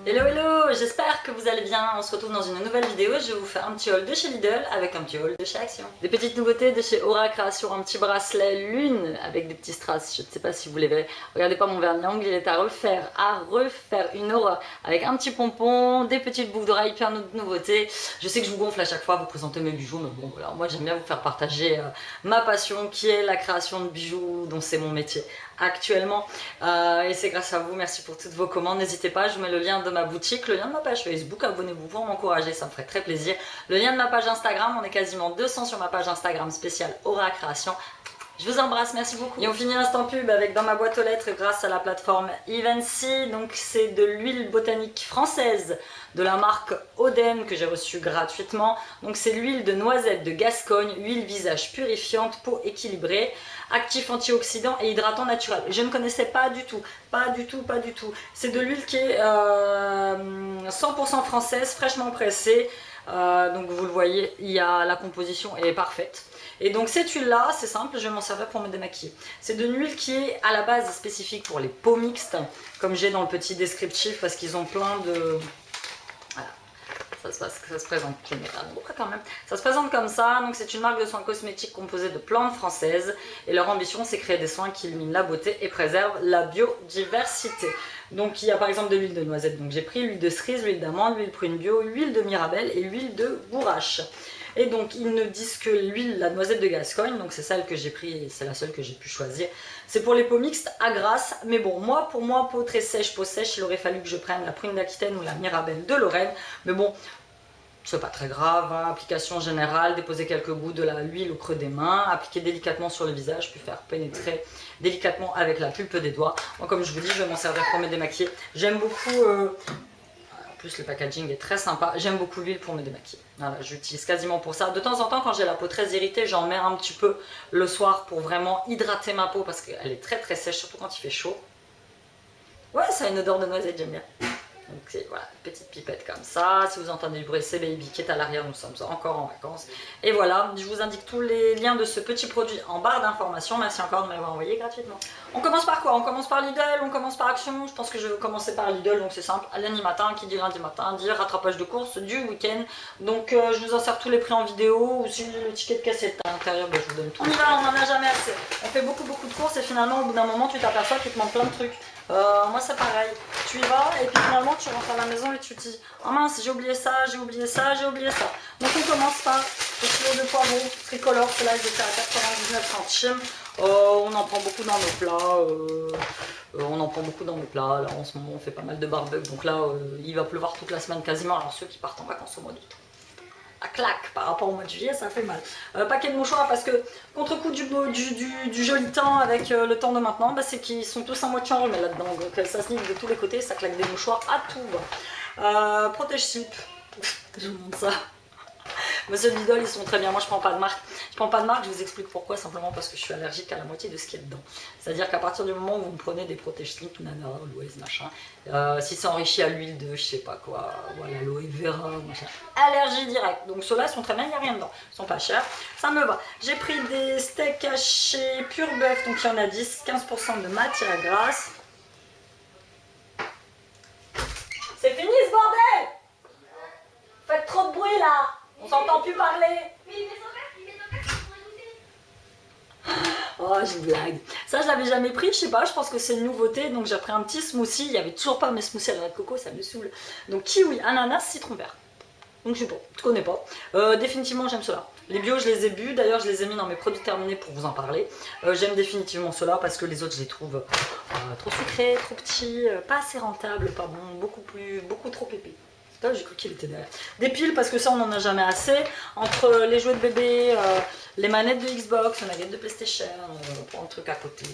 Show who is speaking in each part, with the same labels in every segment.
Speaker 1: Hello hello, j'espère que vous allez bien. On se retrouve dans une nouvelle vidéo. Je vais vous faire un petit haul de chez Lidl avec un petit haul de chez Action. Des petites nouveautés de chez Aura Création, un petit bracelet lune avec des petits strass. Je ne sais pas si vous les verrez. Regardez pas mon vernis angle, il est à refaire une aura avec un petit pompon, des petites boucles d'oreilles, plein d'autres nouveautés. Je sais que je vous gonfle à chaque fois à vous présenter mes bijoux, mais bon voilà, moi j'aime bien vous faire partager ma passion qui est la création de bijoux, dont c'est mon métier actuellement, et c'est grâce à vous. Merci pour toutes vos commandes. N'hésitez pas, je vous mets le lien de ma boutique, le lien de ma page Facebook, abonnez-vous pour m'encourager, ça me ferait très plaisir. Le lien de ma page Instagram, on est quasiment 200 sur ma page Instagram spéciale Aura Création. Je vous embrasse, merci beaucoup. Et on finit l'instant pub avec dans ma boîte aux lettres grâce à la plateforme Evency. Donc c'est de l'huile botanique française de la marque Oden que j'ai reçue gratuitement. Donc c'est l'huile de noisette de Gascogne, huile visage purifiante, peau équilibrée, actif antioxydant et hydratant naturel. Je ne connaissais pas du tout, pas du tout. C'est de l'huile qui est 100% française, fraîchement pressée. Donc vous le voyez, la composition est parfaite. Et donc cette huile là, c'est simple, je vais m'en servir pour me démaquiller. C'est une huile qui est à la base spécifique pour les peaux mixtes, comme j'ai dans le petit descriptif, parce qu'ils ont plein de... Voilà. Ça se présente, je vais mettre à l'endroit quand même. Ça se présente comme ça, donc c'est une marque de soins cosmétiques composée de plantes françaises. Et leur ambition, c'est créer des soins qui illuminent la beauté et préservent la biodiversité. Donc il y a par exemple de l'huile de noisette, donc j'ai pris l'huile de cerise, l'huile d'amande, l'huile prune bio, l'huile de mirabelle et l'huile de bourrache. Et donc ils ne disent que l'huile, la noisette de Gascogne, donc c'est celle que j'ai pris et c'est la seule que j'ai pu choisir. C'est pour les peaux mixtes à grasse, mais bon, pour moi, peau très sèche, peau sèche, il aurait fallu que je prenne la prune d'Aquitaine ou la mirabelle de Lorraine, mais bon, c'est pas très grave, hein. Application générale, déposer quelques gouttes de l'huile au creux des mains, appliquer délicatement sur le visage, puis faire pénétrer délicatement avec la pulpe des doigts. Moi, comme je vous dis, je vais m'en servir pour me démaquiller. J'aime beaucoup... En plus, le packaging est très sympa. J'aime beaucoup l'huile pour me démaquiller. Voilà, j'utilise quasiment pour ça. De temps en temps, quand j'ai la peau très irritée, j'en mets un petit peu le soir pour vraiment hydrater ma peau parce qu'elle est très sèche, surtout quand il fait chaud. Ouais, ça a une odeur de noisette, j'aime bien. Donc c'est voilà, petite pipette comme ça. Si vous entendez du bruit, c'est Baby qui est à l'arrière, nous sommes encore en vacances. Et voilà, je vous indique tous les liens de ce petit produit en barre d'informations. Merci encore de m'avoir envoyé gratuitement. On commence par quoi? On commence par Lidl, on commence par Action. Je pense que je vais commencer par Lidl, donc c'est simple. Lundi matin, qui dit lundi matin, dit rattrapage de course du week-end. Donc je vous insère tous les prix en vidéo. Ou si le ticket de cassette à l'intérieur, ben, je vous donne tout. On y va, on n'en a jamais assez. On fait beaucoup de courses et finalement au bout d'un moment tu t'aperçois qu'il te manque plein de trucs. Moi c'est pareil, tu y vas et puis finalement tu rentres à la maison et tu te dis oh mince, j'ai oublié ça. Donc on commence par le kilo de poivron tricolore, celui-là il était à 99 centimes. On en prend beaucoup dans nos plats. Là en ce moment on fait pas mal de barbecue, donc là il va pleuvoir toute la semaine quasiment. Alors ceux qui partent en vacances au mois d'août, à claque par rapport au mois de juillet, ça fait mal. Paquet de mouchoirs parce que contre-coup du joli temps avec le temps de maintenant, bah, c'est qu'ils sont tous à moitié enrhumés là-dedans, donc ça se nique de tous les côtés, ça claque des mouchoirs à tout va. Protège slip, je vous montre ça. Monsieur Lidl, ils sont très bien. Moi, je prends pas de marque. Je vous explique pourquoi. Simplement parce que je suis allergique à la moitié de ce qu'il y a dedans. C'est-à-dire qu'à partir du moment où vous me prenez des protège-slip, nana, aloès, machin, si c'est enrichi à l'huile de je sais pas quoi, voilà, aloe vera, machin, allergie directe. Donc ceux-là sont très bien, il n'y a rien dedans. Ils sont pas chers. Ça me va. J'ai pris des steaks hachés pur bœuf. Donc il y en a 10, 15% de matière grasse. C'est fini ce bordel! Faites trop de bruit là! On s'entend plus parler. Oh, je blague. Ça, je l'avais jamais pris, je sais pas, je pense que c'est une nouveauté. Donc j'ai pris un petit smoothie. Il y avait toujours pas mes smoothies à la noix de coco, ça me saoule. Donc kiwi, ananas, citron vert. Donc je sais pas, je connais pas. Définitivement j'aime cela. Les bio je les ai bu, d'ailleurs je les ai mis dans mes produits terminés pour vous en parler. J'aime définitivement cela parce que les autres je les trouve trop sucrés, trop petits, pas assez rentables, pas bon, beaucoup trop épais. Là j'ai cru qu'il était derrière. Des piles parce que ça on n'en a jamais assez. Entre les jouets de bébé, les manettes de Xbox, les manettes de PlayStation, plein de trucs à côté.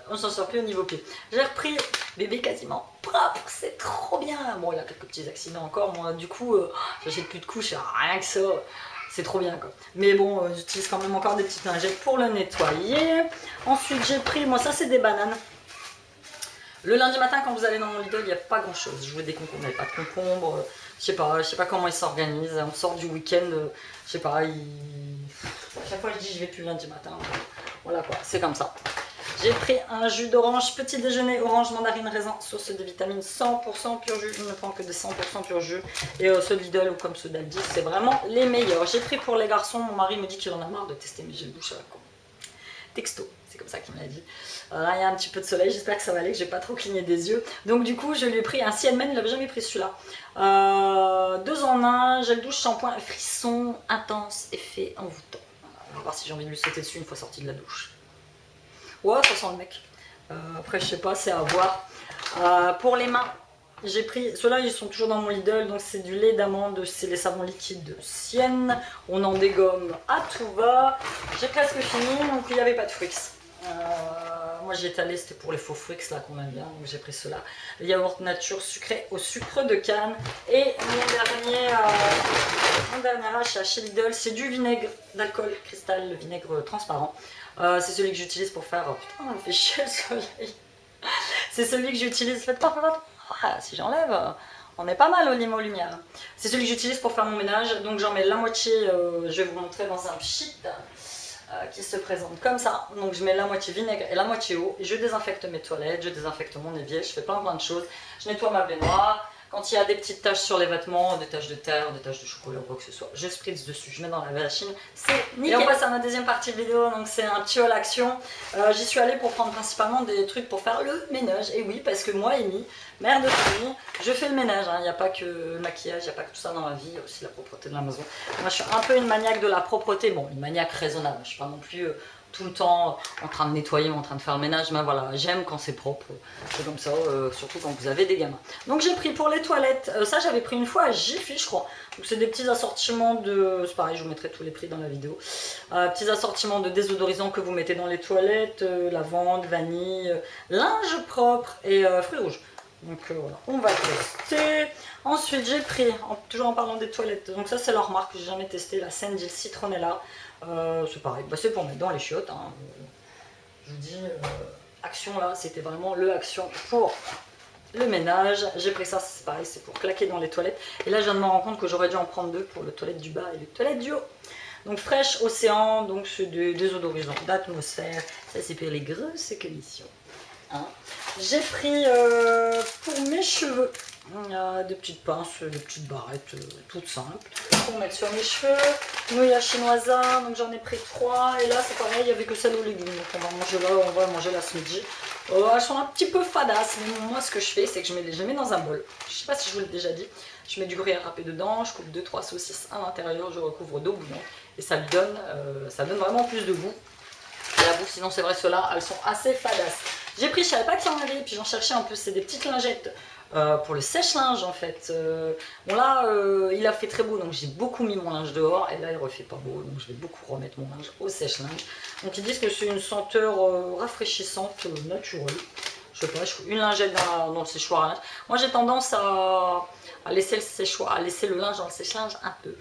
Speaker 1: On s'en sort plus au niveau piles. J'ai repris bébé quasiment propre, c'est trop bien. Bon il y a quelques petits accidents encore, moi du coup j'achète plus de couches, rien que ça. C'est trop bien quoi. Mais bon, j'utilise quand même encore des petites lingettes pour le nettoyer. Ensuite j'ai pris, moi ça c'est des bananes. Le lundi matin, quand vous allez dans mon Lidl, il n'y a pas grand chose. Je veux des concombres, il n'y a pas de concombres. Je sais pas comment ils s'organisent. On sort du week-end, je sais pas. À chaque fois, je dis je vais plus lundi matin. Voilà quoi, c'est comme ça. J'ai pris un jus d'orange, petit déjeuner, orange, mandarine, raisin, source de vitamines 100% pur jus. Je ne prends que des 100% pur jus. Et ceux de Lidl ou comme ceux d'Aldi, c'est vraiment les meilleurs. J'ai pris pour les garçons, mon mari me dit qu'il en a marre de tester mes gels douche à la con. Texto, c'est comme ça qu'il me l'a dit. Là, il y a un petit peu de soleil, j'espère que ça va aller, que j'ai pas trop cligné des yeux. Donc du coup, je lui ai pris un CN Men, il n'avait jamais pris celui-là. 2 en 1, gel douche, shampoing, frisson, intense, effet envoûtant. On va voir si j'ai envie de lui sauter dessus une fois sorti de la douche. Ouais, ça sent le mec. Après, je sais pas, c'est à voir. Pour les mains, j'ai pris, ceux-là ils sont toujours dans mon Lidl, donc c'est du lait d'amande, c'est les savons liquides de Sienne, on en dégomme à tout va. J'ai presque fini, donc il n'y avait pas de fruits. Moi j'y étais allée, c'était pour les faux fruits là qu'on aime bien, donc j'ai pris cela. Le yaourt nature sucré au sucre de canne. Et mon dernier achat chez Lidl, c'est du vinaigre d'alcool cristal, le vinaigre transparent. C'est celui que j'utilise pour faire... Oh, putain, on me fait chier le soleil. C'est celui que j'utilise, faites pas. Si j'enlève, on est pas mal au limo lumière. C'est celui que j'utilise pour faire mon ménage, donc j'en mets la moitié, je vais vous montrer dans un sheet qui se présente comme ça. Donc je mets la moitié vinaigre et la moitié eau, et je désinfecte mes toilettes, je désinfecte mon évier, je fais plein de choses. Je nettoie ma baignoire. Quand il y a des petites taches sur les vêtements, des taches de terre, des taches de chocolat ou quoi que ce soit, je spritz dessus, je mets dans la machine, c'est nickel. Et on passe à ma deuxième partie de vidéo, donc c'est un petit haul action. J'y suis allée pour prendre principalement des trucs pour faire le ménage. Et oui, parce que moi, Amy, mère de famille, je fais le ménage. Il n'y a pas que le maquillage, il n'y a pas que tout ça dans la vie, il y a aussi la propreté de la maison. Moi, je suis un peu une maniaque de la propreté, bon, une maniaque raisonnable. Je ne suis pas non plus... tout le temps en train de nettoyer ou en train de faire le ménage, mais voilà, j'aime quand c'est propre, c'est comme ça, surtout quand vous avez des gamins. Donc j'ai pris pour les toilettes, ça j'avais pris une fois à Jiffy je crois, donc c'est des petits assortiments de, c'est pareil je vous mettrai tous les prix dans la vidéo, petits assortiments de désodorisants que vous mettez dans les toilettes, lavande, vanille, linge propre et fruits rouges. Donc voilà, on va tester. Ensuite j'ai pris, toujours en parlant des toilettes, donc ça c'est leur marque que j'ai jamais testé, la Sandil Citronella. C'est pareil, bah, c'est pour mettre dans les chiottes. Hein. Je vous dis, action là, c'était vraiment le action pour le ménage. J'ai pris ça, c'est pareil, c'est pour claquer dans les toilettes. Et là, je viens de me rendre compte que j'aurais dû en prendre 2 pour le toilette du bas et le toilette du haut. Donc fraîche océan, donc c'est des désodorisants d'atmosphère. Ça c'est pour les grosses commissions. Hein. J'ai pris pour mes cheveux des petites pinces, des petites barrettes toutes simples pour mettre sur mes cheveux. Nouilles à chinoisa, donc j'en ai pris 3 et là c'est pareil, il n'y avait que celle aux légumes, donc on va manger là ce midi. Elles sont un petit peu fadasses, mais moi ce que je fais c'est que je les mets dans un bol. Je sais pas si je vous l'ai déjà dit, je mets du gruyère râpé dedans, je coupe 2-3 saucisses à l'intérieur, je recouvre d'eau bouillante et ça donne vraiment plus de goût. Et la bouffe, sinon c'est vrai, ceux-là, elles sont assez fadasses. J'ai pris, je savais pas qu'il y en avait, puis j'en cherchais un peu, c'est des petites lingettes pour le sèche-linge en fait. Bon là, il a fait très beau, donc j'ai beaucoup mis mon linge dehors, et là il refait pas beau, donc je vais beaucoup remettre mon linge au sèche-linge. Donc ils disent que c'est une senteur rafraîchissante, naturelle. Je sais pas, une lingette dans le séchoir à linge. Moi j'ai tendance à laisser le séchoir, à laisser le linge dans le sèche-linge un peu.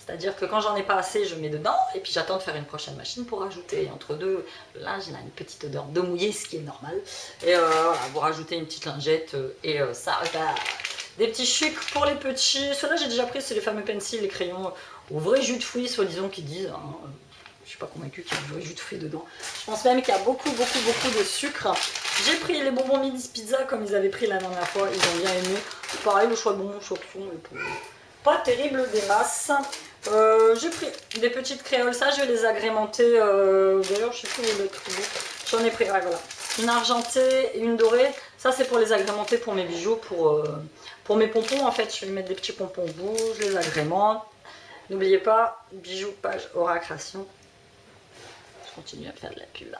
Speaker 1: C'est-à-dire que quand j'en ai pas assez, je mets dedans et puis j'attends de faire une prochaine machine pour rajouter. Et entre deux, le linge il a une petite odeur d'eau mouillée, ce qui est normal. Et voilà, vous rajoutez une petite lingette et ça repart. Des petits chics pour les petits. Ceux-là j'ai déjà pris, c'est les fameux pencils, les crayons au vrai jus de fruits, soi-disant qu'ils disent. Hein. Je suis pas convaincue qu'il y a du vrai jus de fruits dedans. Je pense même qu'il y a beaucoup de sucre. J'ai pris les bonbons mini pizza comme ils avaient pris la dernière fois, ils ont bien aimé. Pareil, le choix de bonbons, choix de fond, pas terrible des masses. J'ai pris des petites créoles, ça je vais les agrémenter. D'ailleurs, je sais plus où l'autre. J'en ai pris, ouais, voilà. Une argentée et une dorée. Ça c'est pour les agrémenter pour mes bijoux, pour mes pompons en fait. Je vais mettre des petits pompons rouges, je les agrémente. N'oubliez pas, bijoux, page Aura Création. Je continue à faire de la pub là.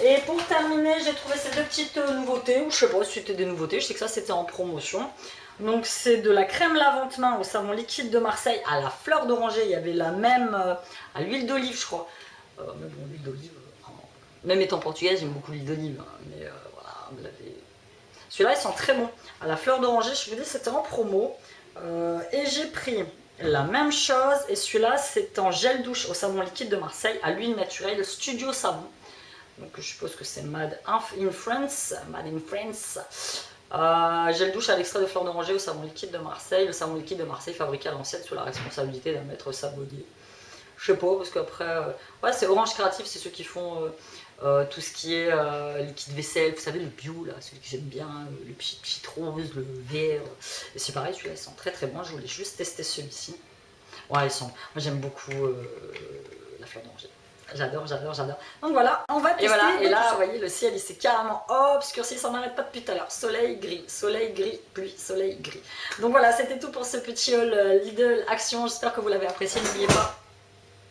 Speaker 1: Et pour terminer, j'ai trouvé ces 2 petites nouveautés, ou je sais pas si c'était des nouveautés, je sais que ça c'était en promotion. Donc c'est de la crème lavante main au savon liquide de Marseille à la fleur d'oranger. Il y avait la même à l'huile d'olive je crois. Mais bon, l'huile d'olive, même étant portugaise j'aime beaucoup l'huile d'olive. Hein, mais voilà, celui-là ils sont très bons. À la fleur d'oranger, je vous dis c'était en promo. Et j'ai pris la même chose. Et celui-là c'est en gel douche au savon liquide de Marseille à l'huile naturelle Studio Savon. Donc je suppose que c'est Made in France. Gel douche à l'extrait de fleurs d'oranger au savon liquide de Marseille. Le savon liquide de Marseille fabriqué à l'ancienne sous la responsabilité d'un maître savonnier. Je sais pas, parce qu'après, ouais, c'est Orange Créatif, c'est ceux qui font tout ce qui est liquide vaisselle, vous savez le bio là, celui que j'aime bien, le pchit rose, le vert, et c'est pareil, celui-là il sent très très bon, je voulais juste tester celui-ci. Ouais, ils sont, moi j'aime beaucoup la fleur d'oranger. J'adore, j'adore, j'adore. Donc voilà, on va tester. Et là, vous voyez, le ciel il s'est carrément obscurci, ça n'arrête pas depuis tout à l'heure. Soleil, gris, pluie, soleil, gris. Donc voilà, c'était tout pour ce petit haul Lidl Action. J'espère que vous l'avez apprécié. N'oubliez pas,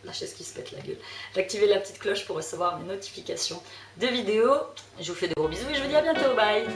Speaker 1: lâchez ce qui se pète la gueule, d'activer la petite cloche pour recevoir mes notifications de vidéos. Je vous fais de gros bisous et je vous dis à bientôt. Bye.